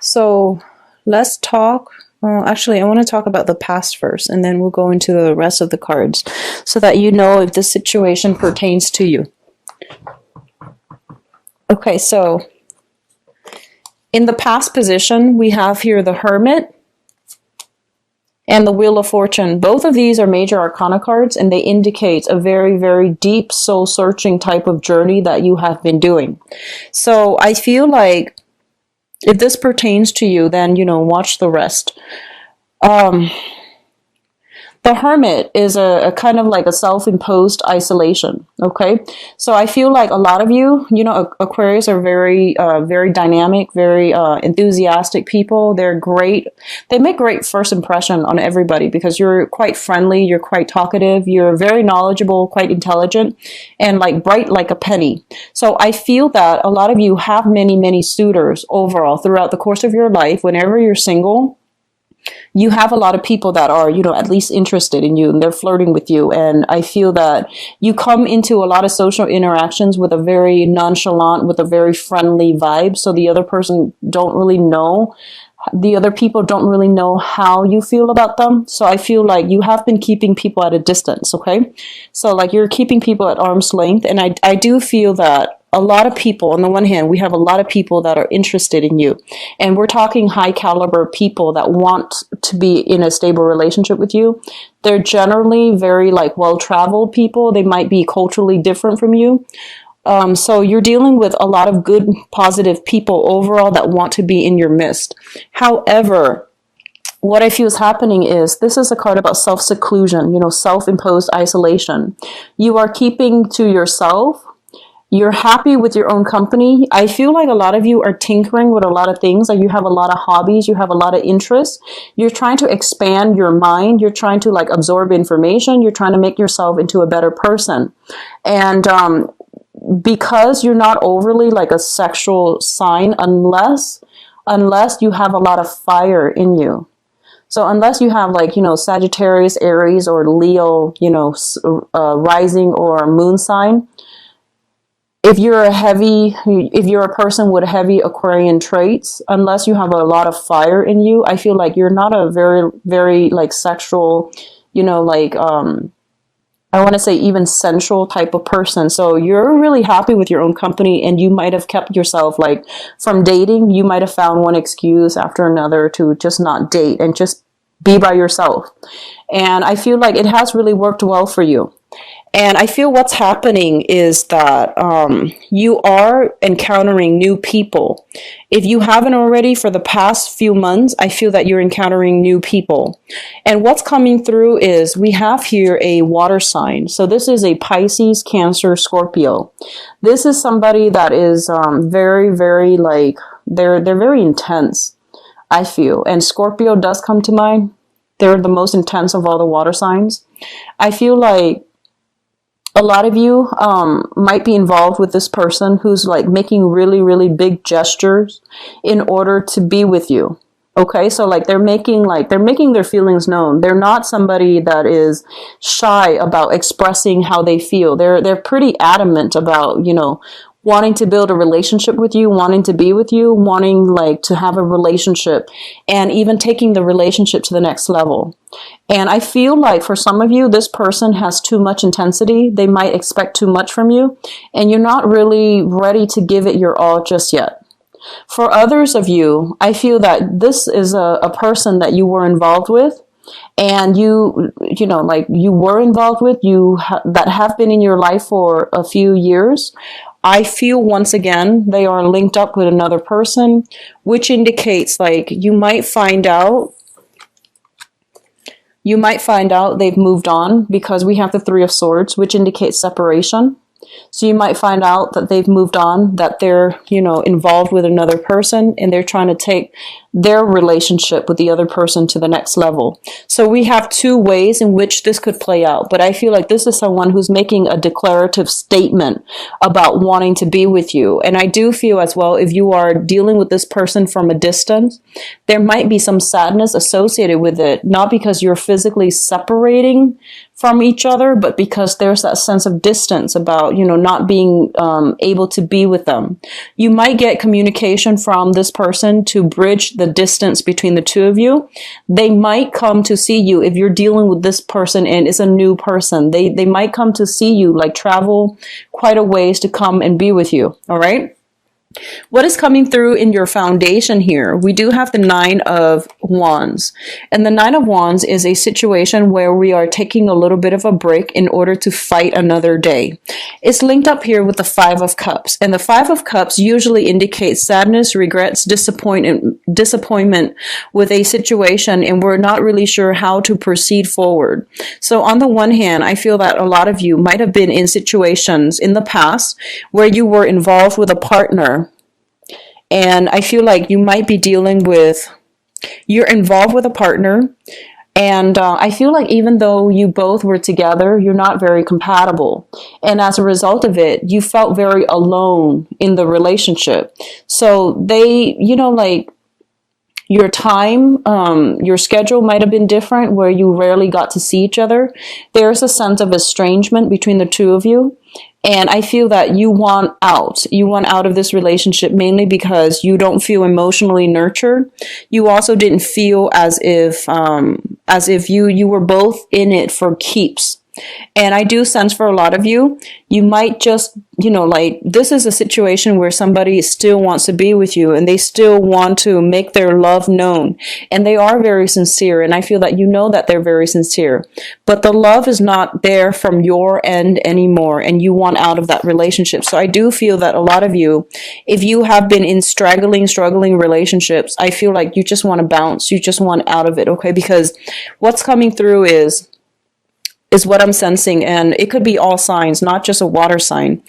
So let's talk. Actually, I want to talk about the past first, and then we'll go into the rest of the cards so that you know if this situation pertains to you. Okay, so in the past position, we have here the Hermit and the Wheel of Fortune. Both of these are major arcana cards, and they indicate a very, very deep soul-searching type of journey that you have been doing. So I feel like if this pertains to you, then, watch the rest. The Hermit is a kind of like a self-imposed isolation, okay? So I feel like a lot of you, Aquarius are very, very dynamic, very enthusiastic people. They're great. They make great first impression on everybody because you're quite friendly, you're quite talkative, you're very knowledgeable, quite intelligent, and like bright like a penny. So I feel that a lot of you have many, many suitors overall throughout the course of your life. Whenever you're single, you have a lot of people that are, at least interested in you, and they're flirting with you. And I feel that you come into a lot of social interactions with a very nonchalant, with a very friendly vibe. So the other people don't really know how you feel about them. So I feel like you have been keeping people at a distance, okay? So like you're keeping people at arm's length. And I do feel that a lot of people, on the one hand, we have a lot of people that are interested in you. And we're talking high caliber people that want to be in a stable relationship with you. They're generally very well-traveled people. They might be culturally different from you. So you're dealing with a lot of good, positive people overall that want to be in your midst. However, what I feel is happening is this is a card about self-seclusion, self-imposed isolation. You are keeping to yourself. You're happy with your own company. I feel like a lot of you are tinkering with a lot of things. Like you have a lot of hobbies. You have a lot of interests. You're trying to expand your mind. You're trying to absorb information. You're trying to make yourself into a better person. And, because you're not overly a sexual sign unless you have a lot of fire in you. So unless you have Sagittarius, Aries, or Leo, rising or moon sign, if you're a person with heavy Aquarian traits, unless you have a lot of fire in you, I feel like you're not a very, very sexual, I want to say even sensual type of person. So you're really happy with your own company, and you might have kept yourself from dating. You might have found one excuse after another to just not date and just be by yourself. And I feel like it has really worked well for you. And I feel what's happening is that you are encountering new people. If you haven't already for the past few months, I feel that you're encountering new people. And what's coming through is we have here a water sign. So this is a Pisces, Cancer, Scorpio. This is somebody that is very, very they're very intense, I feel. And Scorpio does come to mind. They're the most intense of all the water signs. I feel like a lot of you might be involved with this person who's making really, really big gestures in order to be with you. Okay, so they're making their feelings known. They're not somebody that is shy about expressing how they feel. They're pretty adamant about, wanting to build a relationship with you, wanting to be with you, wanting to have a relationship, and even taking the relationship to the next level. And I feel like for some of you, this person has too much intensity. They might expect too much from you, and you're not really ready to give it your all just yet. For others of you, I feel that this is a person that you were involved with, and you were involved with, that have been in your life for a few years. I feel once again, they are linked up with another person, which indicates you might find out they've moved on, because we have the Three of Swords, which indicates separation. So you might find out that they've moved on, that they're, involved with another person, and they're trying to take their relationship with the other person to the next level. So we have two ways in which this could play out. But I feel like this is someone who's making a declarative statement about wanting to be with you. And I do feel as well, if you are dealing with this person from a distance, there might be some sadness associated with it, not because you're physically separating from each other, but because there's that sense of distance about, not being able to be with them. You might get communication from this person to bridge the distance between the two of you. They might come to see you if you're dealing with this person and it's a new person. They might come to see you, like travel quite a ways to come and be with you. All right. What is coming through in your foundation here? We do have the Nine of Wands. And the Nine of Wands is a situation where we are taking a little bit of a break in order to fight another day. It's linked up here with the Five of Cups. And the Five of Cups usually indicates sadness, regrets, disappointment with a situation, and we're not really sure how to proceed forward. So on the one hand, I feel that a lot of you might have been in situations in the past where you were involved with a partner. And I feel like you might be you're involved with a partner. And I feel like even though you both were together, you're not very compatible. And as a result of it, you felt very alone in the relationship. So they, like your time, your schedule might have been different where you rarely got to see each other. There's a sense of estrangement between the two of you. And I feel that you want out. You want out of this relationship mainly because you don't feel emotionally nurtured. You also didn't feel as if you were both in it for keeps. And I do sense for a lot of you, you might just, this is a situation where somebody still wants to be with you and they still want to make their love known. And they are very sincere. And I feel that that they're very sincere. But the love is not there from your end anymore. And you want out of that relationship. So I do feel that a lot of you, if you have been in struggling relationships, I feel like you just want to bounce. You just want out of it. Okay. Because what's coming through is what I'm sensing, and it could be all signs, not just a water sign.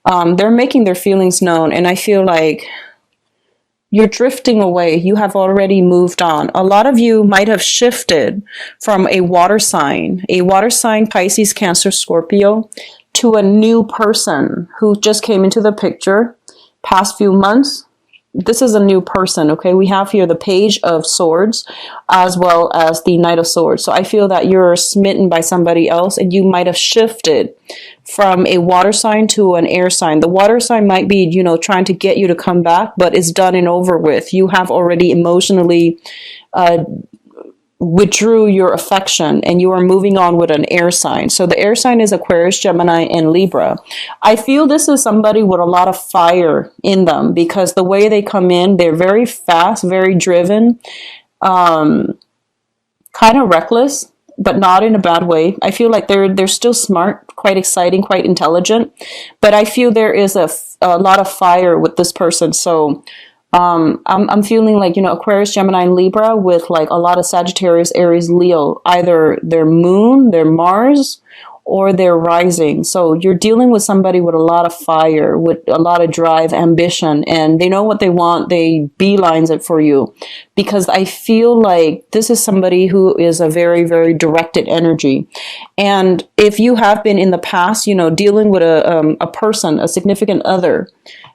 They're making their feelings known, and I feel like you're drifting away. You have already moved on. A lot of you might have shifted from a water sign, Pisces, Cancer, Scorpio, to a new person who just came into the picture past few months. This is a new person, okay? We have here the Page of Swords as well as the Knight of Swords. So I feel that you're smitten by somebody else and you might have shifted from a water sign to an air sign. The water sign might be, trying to get you to come back, but it's done and over with. You have already emotionally withdrew your affection and you are moving on with an air sign. So the air sign is Aquarius, Gemini, and Libra. I feel this is somebody with a lot of fire in them because the way they come in, they're very fast, very driven, kind of reckless, but not in a bad way. I feel like they're still smart, quite exciting, quite intelligent, but I feel there is a lot of fire with this person. So I'm feeling like, Aquarius, Gemini, and Libra with like a lot of Sagittarius, Aries, Leo, either their moon, their Mars, or their rising. So you're dealing with somebody with a lot of fire, with a lot of drive, ambition, and they know what they want. They beelines it for you because I feel like this is somebody who is a very, very directed energy. And if you have been in the past, dealing with a person, a significant other,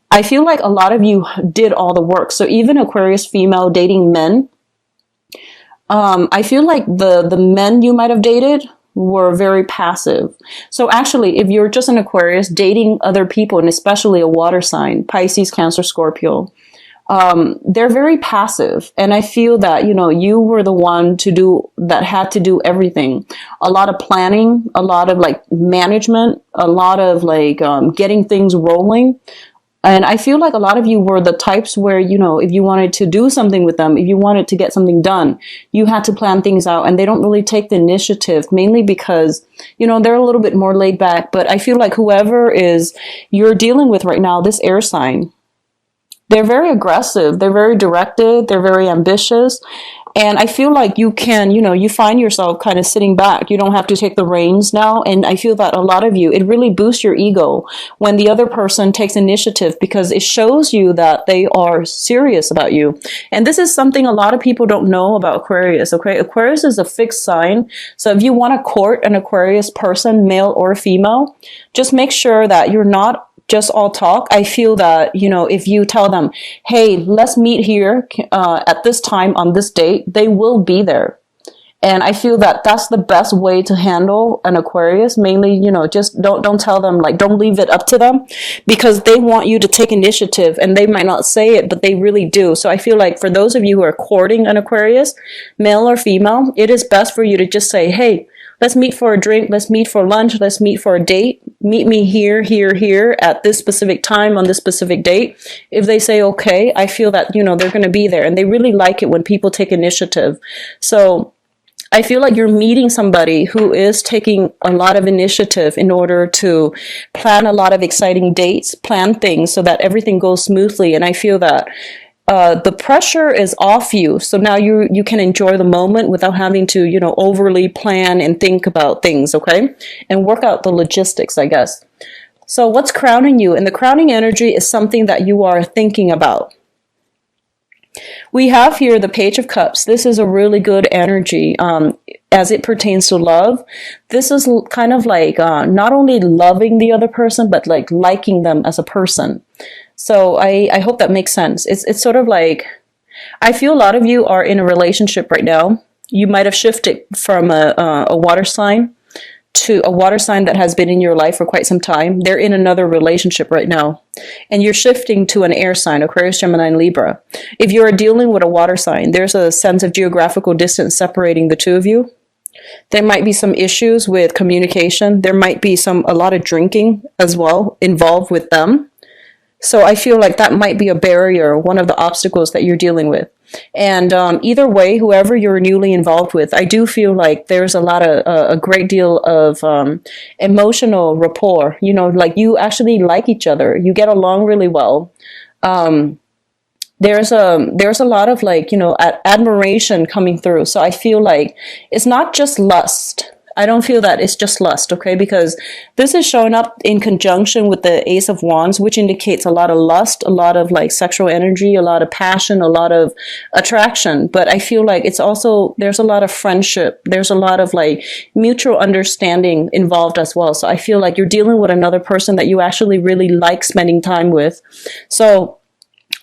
I feel like a lot of you did all the work. So even Aquarius female dating men, I feel like the men you might have dated were very passive. So actually, if you're just an Aquarius dating other people, and especially a water sign, Pisces, Cancer, Scorpio, they're very passive. And I feel that, you were the one that had to do everything. A lot of planning, a lot of like management, a lot of like getting things rolling. And I feel like a lot of you were the types where, if you wanted to do something with them, if you wanted to get something done, you had to plan things out. And they don't really take the initiative, mainly because, they're a little bit more laid back. But I feel like whoever you're dealing with right now, this air sign, they're very aggressive. They're very directed. They're very ambitious. And I feel like you can, you find yourself kind of sitting back. You don't have to take the reins now. And I feel that a lot of you, it really boosts your ego when the other person takes initiative because it shows you that they are serious about you. And this is something a lot of people don't know about Aquarius, okay? Aquarius is a fixed sign. So if you want to court an Aquarius person, male or female, just make sure that you're not just all talk. I feel that, if you tell them, hey, let's meet here at this time on this date, they will be there. And I feel that that's the best way to handle an Aquarius. Mainly, just don't tell them, like, don't leave it up to them, because they want you to take initiative, and they might not say it, but they really do. So I feel like for those of you who are courting an Aquarius, male or female, it is best for you to just say, hey, let's meet for a drink, let's meet for lunch, let's meet for a date. Meet me here, here, here at this specific time on this specific date. If they say okay, I feel that, they're going to be there, and they really like it when people take initiative. So I feel like you're meeting somebody who is taking a lot of initiative in order to plan a lot of exciting dates, plan things so that everything goes smoothly. And I feel that the pressure is off you. So now you can enjoy the moment without having to, overly plan and think about things, okay? And work out the logistics, I guess. So what's crowning you? And the crowning energy is something that you are thinking about. We have here the Page of Cups. This is a really good energy as it pertains to love. This is kind of like not only loving the other person, but like liking them as a person. So I hope that makes sense. It's sort of like, I feel a lot of you are in a relationship right now. You might have shifted from a water sign to a water sign that has been in your life for quite some time. They're in another relationship right now. And you're shifting to an air sign, Aquarius, Gemini, and Libra. If you're dealing with a water sign, there's a sense of geographical distance separating the two of you. There might be some issues with communication. There might be a lot of drinking as well involved with them. So I feel like that might be a barrier, one of the obstacles that you're dealing with. And either way, whoever you're newly involved with, I do feel like there's a great deal of emotional rapport. Like you actually like each other. You get along really well. There's a lot of admiration coming through. So I feel like it's not just lust. I don't feel that it's just lust, okay? Because this is showing up in conjunction with the Ace of Wands, which indicates a lot of lust, a lot of sexual energy, a lot of passion, a lot of attraction. But I feel like it's also, there's a lot of friendship. There's a lot of mutual understanding involved as well. So I feel like you're dealing with another person that you actually really like spending time with. So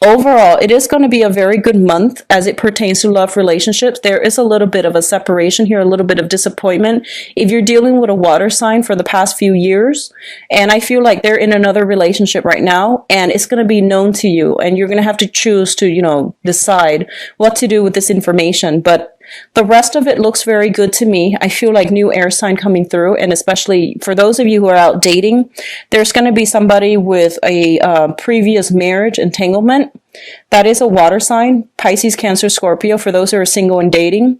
overall, it is going to be a very good month as it pertains to love relationships. There is a little bit of a separation here, a little bit of disappointment. If you're dealing with a water sign for the past few years, and I feel like they're in another relationship right now, and it's going to be known to you, and you're going to have to choose to, decide what to do with this information. But the rest of it looks very good to me. I feel like new air sign coming through, and especially for those of you who are out dating, there's going to be somebody with a previous marriage entanglement. That is a water sign, Pisces, Cancer, Scorpio, for those who are single and dating.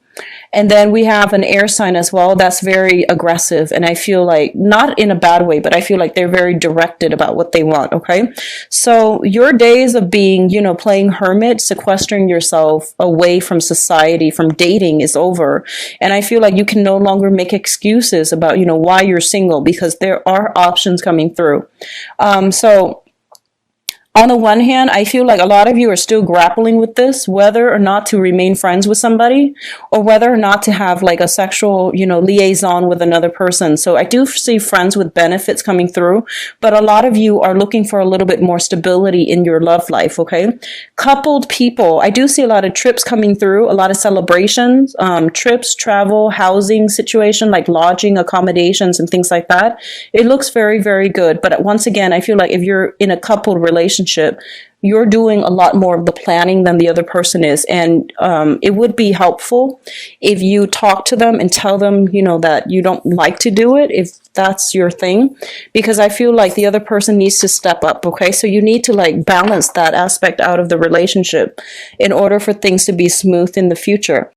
And then we have an air sign as well that's very aggressive. And I feel like, not in a bad way, but I feel like they're very directed about what they want, okay? So your days of being, playing hermit, sequestering yourself away from society, from dating is over. And I feel like you can no longer make excuses about, why you're single, because there are options coming through. So on the one hand, I feel like a lot of you are still grappling with this, whether or not to remain friends with somebody, or whether or not to have a sexual, liaison with another person. So I do see friends with benefits coming through, but a lot of you are looking for a little bit more stability in your love life, okay? Coupled people, I do see a lot of trips coming through, a lot of celebrations, trips, travel, housing situation, like lodging, accommodations, and things like that. It looks very, very good. But once again, I feel like if you're in a coupled relationship, you're doing a lot more of the planning than the other person is. And it would be helpful if you talk to them and tell them, that you don't like to do it, if that's your thing, because I feel like the other person needs to step up, okay? So you need to balance that aspect out of the relationship in order for things to be smooth in the future.